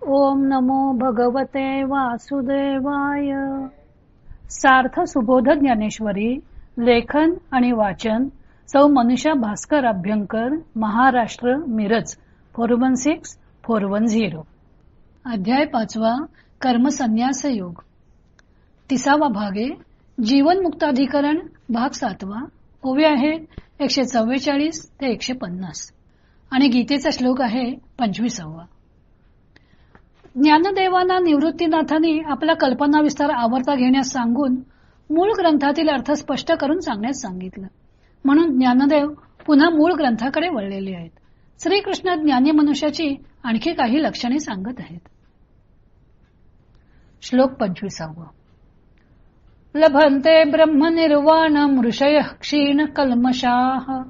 ओम नमो भगवते वासुदेवाय. सार्थ सुबोध ज्ञानेश्वरी. लेखन आणि वाचन सौ मनीषा भास्कर अभ्यंकर, महाराष्ट्र, मिरज 416410. अध्याय 5. कर्मसन्यास योग. 30वा भाग. जीवन मुक्ताधिकरण भाग 7. ओवी आहे 144 ते 150 आणि गीतेचा श्लोक आहे 25वा. ज्ञानदेवांना निवृत्तीनाथांनी आपला कल्पना विस्तार आवर्ता घेण्यास सांगून मूळ ग्रंथातील अर्थ स्पष्ट करून सांगण्यास सांगितलं. म्हणून ज्ञानदेव पुन्हा मूळ ग्रंथाकडे वळलेले आहेत. श्रीकृष्ण ज्ञानी मनुष्याची आणखी काही लक्षणे सांगत आहेत. श्लोक 25. लभन्ते ब्रह्मनिर्वाणं ऋषयः क्षीण कल्मषाः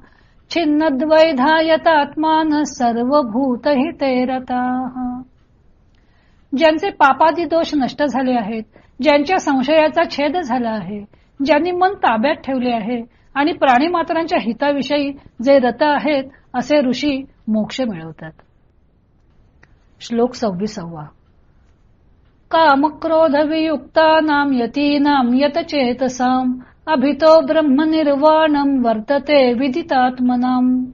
छिन्नद्वैधायतात्मान सर्वभूतहिते रताः. ज्यांचे पापादी दोष नष्ट झाले आहेत, ज्यांच्या संशयाचा छेद झाला आहे, ज्यांनी मन ताब्यात ठेवले आहे आणि प्राणीमात्रांच्या हिताविषयी जे रत आहेत, असे ऋषी मोक्ष मिळवतात. श्लोक 26. कामक्रोध वियुक्तानां यतीनां यतचेतसां अभितो ब्रह्मनिर्वाणं वर्तते विदितात्मनां.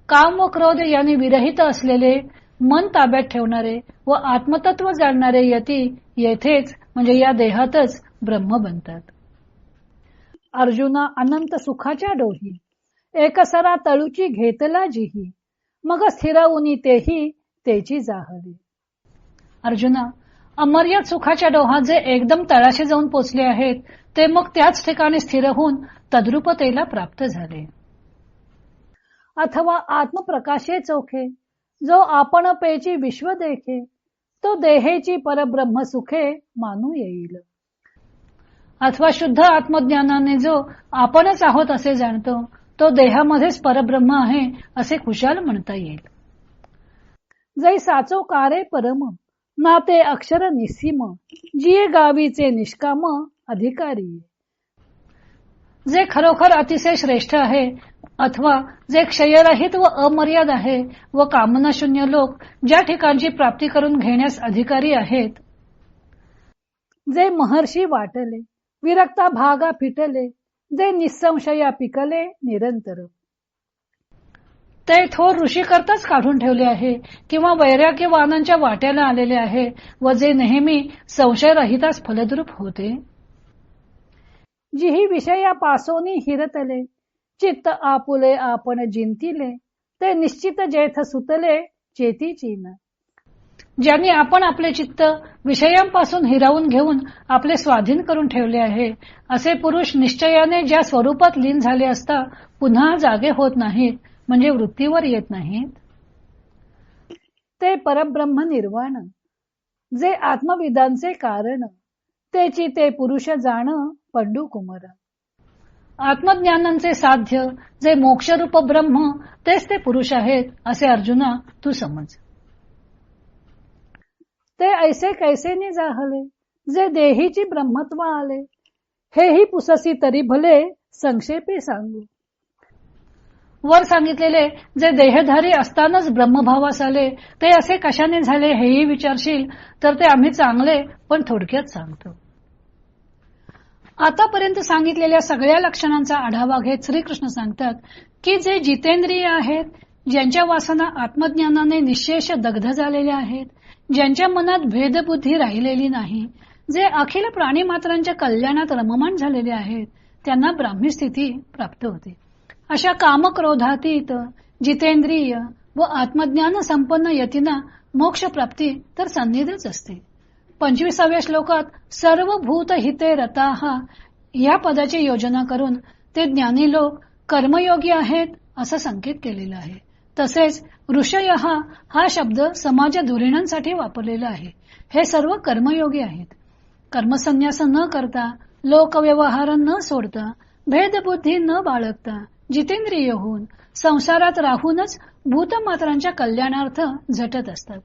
काम व क्रोध यांनी विरहित असलेले, मन ताब्यात ठेवणारे व आत्मतत्व जाणणारे यती येथेच म्हणजे या देहातच ब्रह्म बनतात. अर्जुना अनंत सुखाच्या डोही एकसरा तळूची घेतला जिही मग स्थिरवुनी तेही तेची जाहली. अर्जुना, अमर्याद सुखाच्या डोहात जे एकदम तळाशी जाऊन पोचले आहेत, ते मग त्याच ठिकाणी स्थिर होऊन तद्रुपतेला प्राप्त झाले. अथवा आत्मप्रकाशे चोखे जो आपण पेची विश्व देखे, तो देहेची परब्रह्म सुखे मानू येईल. अथवा शुद्ध आत्मज्ञानाने जो आपणच आहोत असे जाणतो, तो देहामध्येच परब्रह्म आहे असे खुशाल म्हणता येईल. जै साचो कारे परम नाते अक्षर निसीम जिये गावीचे निष्काम अधिकारी. जे खरोखर अतिशय श्रेष्ठ आहे अथवा जे क्षयरहित व अमर्याद आहे व कामनाशून्य लोक ज्या ठिकाणची प्राप्ती करून घेण्यास अधिकारी आहेत. जे महर्षी वाटले विरक्ता भागा फिटले जे निसंशया पिकले निरंतर. ते थोर ऋषी करताच काढून ठेवले आहे किंवा वैराग्यवानांच्या वाट्याला आलेले आहे व जे नेहमी संशयरहिताच फलद्रूप होते. जिही विषया पासोनी हिरतले चित्त आपुले आपण जिंतिले ते निश्चित जेथ सुतले चेतीचीन. ज्यांनी आपण आपले चित्त विषयांपासून हिरावून घेऊन आपले स्वाधीन करून ठेवले आहे, असे पुरुष निश्चयाने ज्या स्वरूपात लीन झाले असता पुन्हा जागे होत नाहीत, म्हणजे वृत्तीवर येत नाहीत. ते परब्रह्म निर्वाण जे आत्मविदांचे कारण तेची ते पुरुष जाण पंडू कुमार. आत्मज्ञानांचे साध्य जे मोक्षरूप ब्रह्म तेच ते पुरुष आहेत असे अर्जुना तू समज. ते ऐसे कैसे जाहले जे देहीची ब्रह्मत्व आले हेही पुससी तरी भले संक्षेपे सांगू. वर सांगितलेले जे देहधारी असतानाच ब्रह्मभावास आले ते असे कशाने झाले हेही विचारशील तर ते आम्ही चांगले पण थोडक्यात सांगतो. आतापर्यंत सांगितलेल्या सगळ्या लक्षणांचा आढावा घेत श्रीकृष्ण सांगतात की जे जितेंद्रिय आहेत, ज्यांच्या वासना आत्मज्ञानाने निशेष दग्ध झालेल्या आहेत, ज्यांच्या मनात भेदबुद्धी राहिलेली नाही, जे अखिल प्राणी मात्रांच्या कल्याणात रममाण झालेले आहेत, त्यांना ब्राह्मी स्थिती प्राप्त होते. अशा कामक्रोधातीत जितेंद्रिय व आत्मज्ञान संपन्न यतींना मोक्ष प्राप्ती तर सन्निधच असते. 25व्या श्लोकात सर्व भूत हिते रताः या पदाची योजना करून ते ज्ञानी लोक कर्मयोगी आहेत असं संकेत केलेला आहे. तसेच ऋषयः हा शब्द समाज धुरीणांसाठी वापरलेला आहे. हे सर्व कर्मयोगी आहेत. कर्मसन्यास न करता, लोकव्यवहार न सोडता, भेदबुद्धी न बाळगता, जितेंद्रिय होऊन संसारात राहूनच भूतमात्रांच्या कल्याणार्थ झटत असतात.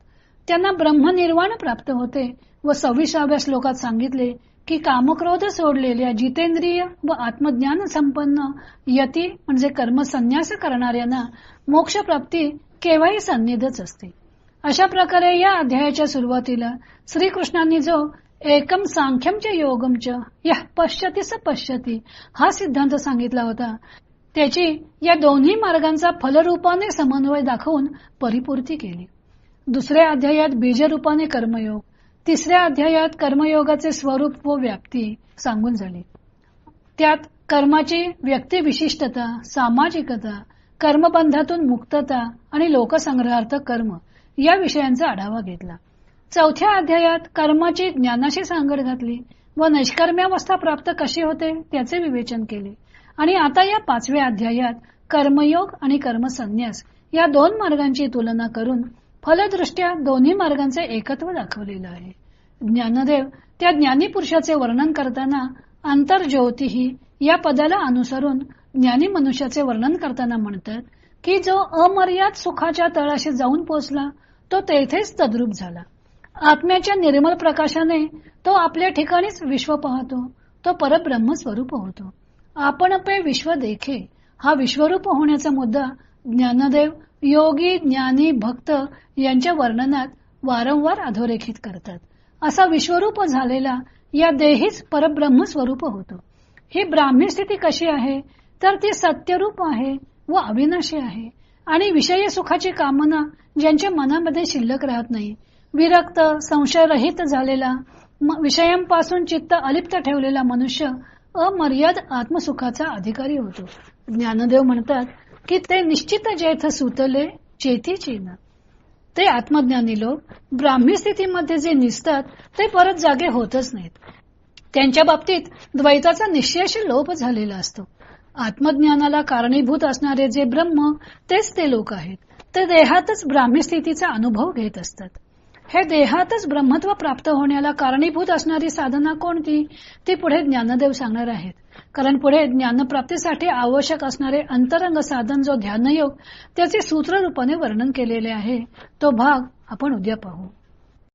त्यांना ब्रह्मनिर्वाण प्राप्त होते व 26व्या श्लोकात सांगितले की कामक्रोध सोडलेल्या जितेंद्रिय व आत्मज्ञान संपन्न यती म्हणजे कर्मसन्यास करणाऱ्यांना मोक्षप्राप्ती केव्हाही सन्निधच असते. अशा प्रकारे या अध्यायाच्या सुरुवातीला श्रीकृष्णांनी जो एकम सांख्यम च योगम च यः पश्यति स पश्यति हा सिद्धांत सांगितला होता, त्याची या दोन्ही मार्गांचा फलरूपाने समन्वय दाखवून परिपूर्ती केली. दुसऱ्या अध्यायात बीजरूपाने कर्मयोग, तिसऱ्या अध्यायात कर्मयोगाचे स्वरूप व व्याप्ती सांगून झाली. त्यात कर्माची व्यक्तिविशिष्टता, सामाजिकता, कर्मबंधातून मुक्तता आणि लोकसंग्रहार्थ कर्म या विषयांचा आढावा घेतला. चौथ्या अध्यायात कर्माची ज्ञानाशी सांगड घातली व नैष्कर्म्यावस्था प्राप्त कशी होते त्याचे विवेचन केले. आणि आता या 5व्या अध्यायात कर्मयोग आणि कर्मसन्यास या दोन मार्गांची तुलना करून फलदृष्ट्या दोन्ही मार्गांचे एकत्व दाखवलेलं आहे. ज्ञानदेव त्या ज्ञानी पुरुषाचे वर्णन करताना अंतर्ज्योतिही या पदाला अनुसरून ज्ञानी मनुष्याचे वर्णन करताना म्हणतात की जो अमर्याद सुखाच्या तळाशी जाऊन पोहोचला तो तेथेच तद्रूप झाला. आत्म्याच्या निर्मल प्रकाशाने तो आपल्या ठिकाणीच विश्व पाहतो, तो परब्रह्म स्वरूप होतो. आपण पे विश्व देखे हा विश्वरूप होण्याचा मुद्दा ज्ञानदेव योगी, ज्ञानी, भक्त यांच्या वर्णनात वारंवार अधोरेखित करतात. असा विश्वरूप झालेला या देहीच परब्रह्म स्वरूप होतो. ही ब्राह्मी स्थिती कशी आहे तर ती सत्यरूप आहे व अविनाशी आहे आणि विषय सुखाची कामना ज्यांच्या मनामध्ये शिल्लक राहत नाही, विरक्त, संशयरहित झालेला, विषयांपासून चित्त अलिप्त ठेवलेला मनुष्य अमर्याद आत्मसुखाचा अधिकारी होतो. ज्ञानदेव म्हणतात की ते निश्चित जेथ सुतले चेती चीन. ते आत्मज्ञानी लोक ब्राह्मी स्थितीमध्ये जे निसतात ते परत जागे होतच नाहीत. त्यांच्या बाबतीत द्वैताचा निश्चयश लोप झालेला असतो. आत्मज्ञानाला कारणीभूत असणारे जे ब्रह्म तेच ते लोक आहेत. ते देहातच ब्राह्मी स्थितीचा अनुभव घेत असतात. हे देहातच ब्रह्मत्व प्राप्त होण्याला कारणीभूत असणारी साधना कोणती ती पुढे ज्ञानदेव सांगणार आहेत. कारण पुढे ज्ञानप्राप्तीसाठी आवश्यक असणारे अंतरंग साधन जो ध्यानयोग त्याचे सूत्र रूपाने वर्णन केलेले आहे तो भाग आपण उद्या पाहू.